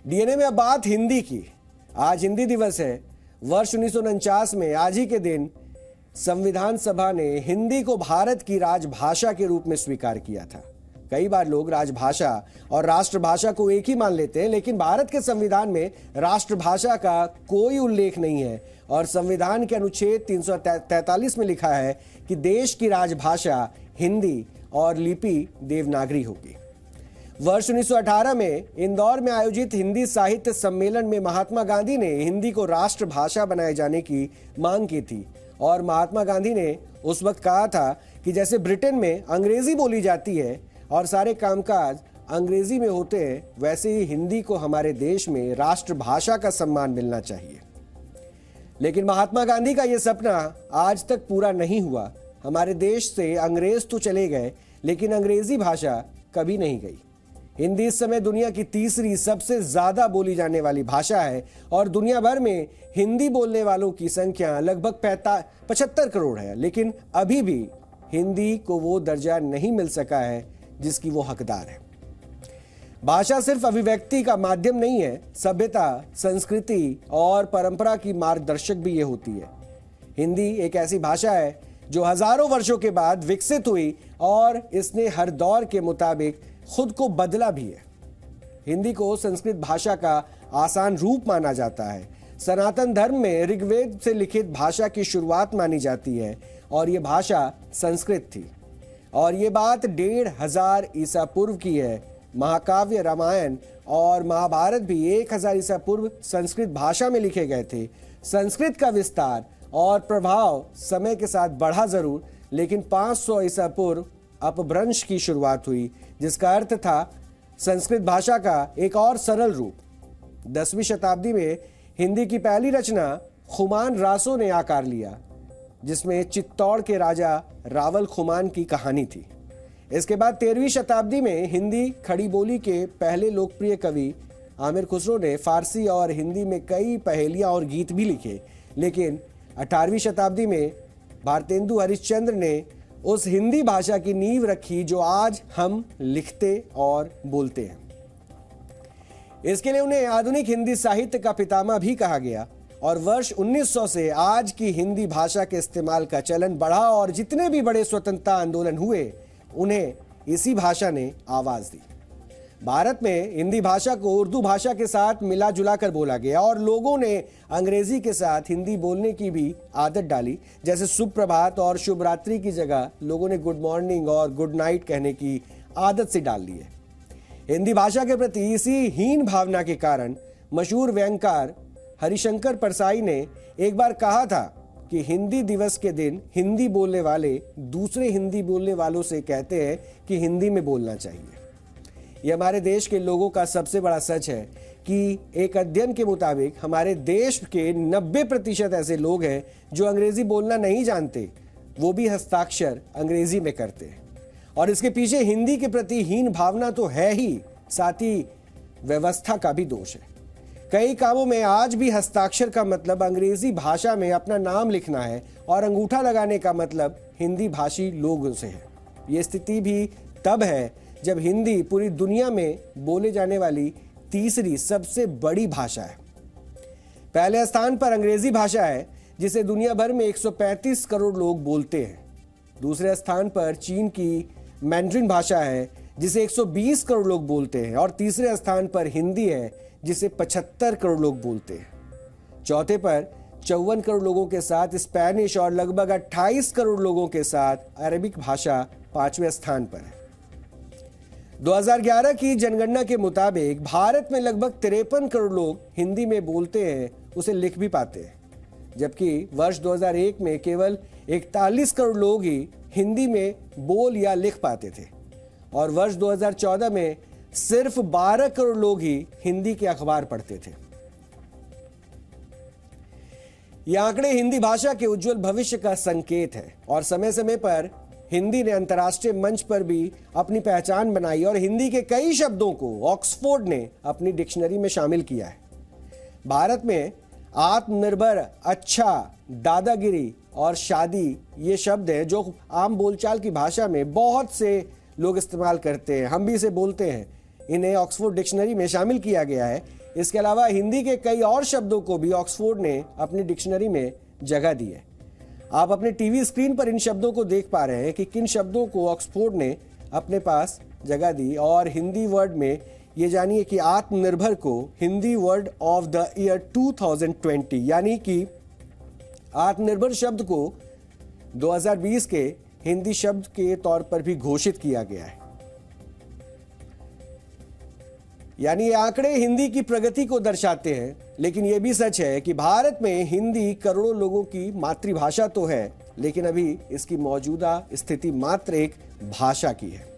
DNA में अब बात हिंदी की। आज हिंदी दिवस है। वर्ष 1949 में आज ही के दिन संविधान सभा ने हिंदी को भारत की राजभाषा के रूप में स्वीकार किया था। कई बार लोग राजभाषा और राष्ट्रभाषा को एक ही मान लेते हैं, लेकिन भारत के संविधान में राष्ट्रभाषा का कोई उल्लेख नहीं है और संविधान के अनुच्छेद 343 में लिखा है कि देश की राजभाषा हिंदी और लिपि देवनागरी होगी। वर्ष 1918 में इंदौर में आयोजित हिंदी साहित्य सम्मेलन में महात्मा गांधी ने हिंदी को राष्ट्रभाषा बनाए जाने की मांग की थी और महात्मा गांधी ने उस वक्त कहा था कि जैसे ब्रिटेन में अंग्रेजी बोली जाती है और सारे कामकाज अंग्रेजी में होते हैं, वैसे ही हिंदी को हमारे देश में राष्ट्रभाषा का सम्मान मिलना चाहिए। लेकिन महात्मा गांधी का यह सपना आज तक पूरा नहीं हुआ। हमारे देश से अंग्रेज तो चले गए, लेकिन अंग्रेजी भाषा कभी नहीं गई। हिंदी इस समय दुनिया की तीसरी सबसे ज्यादा बोली जाने वाली भाषा है और दुनिया भर में हिंदी बोलने वालों की संख्या लगभग 75 करोड़ है, लेकिन अभी भी हिंदी को वो दर्जा नहीं मिल सका है जिसकी वो हकदार है। भाषा सिर्फ अभिव्यक्ति का माध्यम नहीं है, सभ्यता, संस्कृति और परंपरा की मार्गदर्शक भी ये होती है। हिंदी एक ऐसी भाषा है जो हजारों वर्षों के बाद विकसित हुई और इसने हर दौर के मुताबिक खुद को बदला भी है। हिंदी को संस्कृत भाषा का आसान रूप माना जाता है। सनातन धर्म में ऋग्वेद से लिखित भाषा की शुरुआत मानी जाती है और यह भाषा संस्कृत थी और ये बात 1500 ईसा पूर्व की है। महाकाव्य रामायण और महाभारत भी 1000 ईसा पूर्व संस्कृत भाषा में लिखे गए थे। संस्कृत का विस्तार और प्रभाव समय के साथ बढ़ा जरूर, लेकिन 500 ईसा पूर्व अपभ्रंश की शुरुआत हुई, जिसका अर्थ था संस्कृत भाषा का एक और सरल रूप। 10वीं शताब्दी में हिंदी की पहली रचना खुमान रासो ने आकार लिया, जिसमें चित्तौड़ के राजा रावल खुमान की कहानी थी। इसके बाद 13वीं शताब्दी में हिंदी खड़ी बोली के पहले लोकप्रिय कवि आमिर खुसरो ने फारसी और हिंदी में कई पहेलियां और गीत भी लिखे, लेकिन 18वीं शताब्दी में भारतेंदु हरिश्चंद्र ने उस हिंदी भाषा की नींव रखी जो आज हम लिखते और बोलते हैं। इसके लिए उन्हें आधुनिक हिंदी साहित्य का पितामह भी कहा गया और वर्ष 1900 से आज की हिंदी भाषा के इस्तेमाल का चलन बढ़ा और जितने भी बड़े स्वतंत्रता आंदोलन हुए उन्हें इसी भाषा ने आवाज दी। भारत में हिंदी भाषा को उर्दू भाषा के साथ मिला जुला कर बोला गया और लोगों ने अंग्रेजी के साथ हिंदी बोलने की भी आदत डाली। जैसे सुप्रभात और शुभ रात्रि की जगह लोगों ने गुड मॉर्निंग और गुड नाइट कहने की आदत से डाल ली है। हिंदी भाषा के प्रति इसी हीन भावना के कारण मशहूर व्यंगकार हरिशंकर परसाई ने एक बार कहा था कि हिंदी दिवस के दिन हिंदी बोलने वाले दूसरे हिंदी बोलने वालों से कहते हैं कि हिंदी में बोलना चाहिए। यह हमारे देश के लोगों का सबसे बड़ा सच है कि एक अध्ययन के मुताबिक हमारे देश के 90% ऐसे लोग हैं जो अंग्रेजी बोलना नहीं जानते, वो भी हस्ताक्षर अंग्रेजी में करते हैं। और इसके पीछे हिंदी के प्रति हीन भावना तो है ही, साथ ही व्यवस्था का भी दोष है। कई कामों में आज भी हस्ताक्षर का मतलब अंग्रेजी भाषा में अपना नाम लिखना है और अंगूठा लगाने का मतलब हिंदी भाषी लोगों से है। ये स्थिति भी तब है जब हिंदी पूरी दुनिया में बोले जाने वाली तीसरी सबसे बड़ी भाषा है। पहले स्थान पर अंग्रेजी भाषा है जिसे दुनिया भर में 135 करोड़ लोग बोलते हैं। दूसरे स्थान पर चीन की मैंड्रिन भाषा है जिसे 120 करोड़ लोग बोलते हैं और तीसरे स्थान पर हिंदी है जिसे 75 करोड़ लोग बोलते हैं। चौथे पर 54 करोड़ लोगों के साथ स्पेनिश और लगभग 28 करोड़ लोगों के साथ अरबिक भाषा 5वें स्थान पर है। 2011 की जनगणना के मुताबिक भारत में लगभग 53 करोड़ लोग हिंदी में बोलते हैं, उसे लिख भी पाते हैं, जबकि वर्ष 2001 में केवल 41 करोड़ लोग ही हिंदी में बोल या लिख पाते थे और वर्ष 2014 में सिर्फ 12 करोड़ लोग ही हिंदी के अखबार पढ़ते थे। ये आंकड़े हिंदी भाषा के उज्जवल भविष्य का संकेत है और समय समय पर हिंदी ने अंतर्राष्ट्रीय मंच पर भी अपनी पहचान बनाई और हिंदी के कई शब्दों को ऑक्सफोर्ड ने अपनी डिक्शनरी में शामिल किया है। भारत में आत्मनिर्भर, अच्छा, दादागिरी और शादी ये शब्द हैं जो आम बोलचाल की भाषा में बहुत से लोग इस्तेमाल करते हैं, हम भी इसे बोलते हैं। इन्हें ऑक्सफोर्ड डिक्शनरी में शामिल किया गया है। इसके अलावा हिंदी के कई और शब्दों को भी ऑक्सफोर्ड ने अपनी डिक्शनरी में जगह दी है। आप अपने टीवी स्क्रीन पर इन शब्दों को देख पा रहे हैं कि किन शब्दों को ऑक्सफोर्ड ने अपने पास जगह दी। और हिंदी वर्ड में ये जानिए कि आत्मनिर्भर को Hindi word of the year 2020 यानी कि आत्मनिर्भर शब्द को 2020 के हिंदी शब्द के तौर पर भी घोषित किया गया है। यानी ये आंकड़े हिंदी की प्रगति को दर्शाते हैं, लेकिन यह भी सच है कि भारत में हिंदी करोड़ों लोगों की मातृभाषा तो है, लेकिन अभी इसकी मौजूदा स्थिति मात्र एक भाषा की है।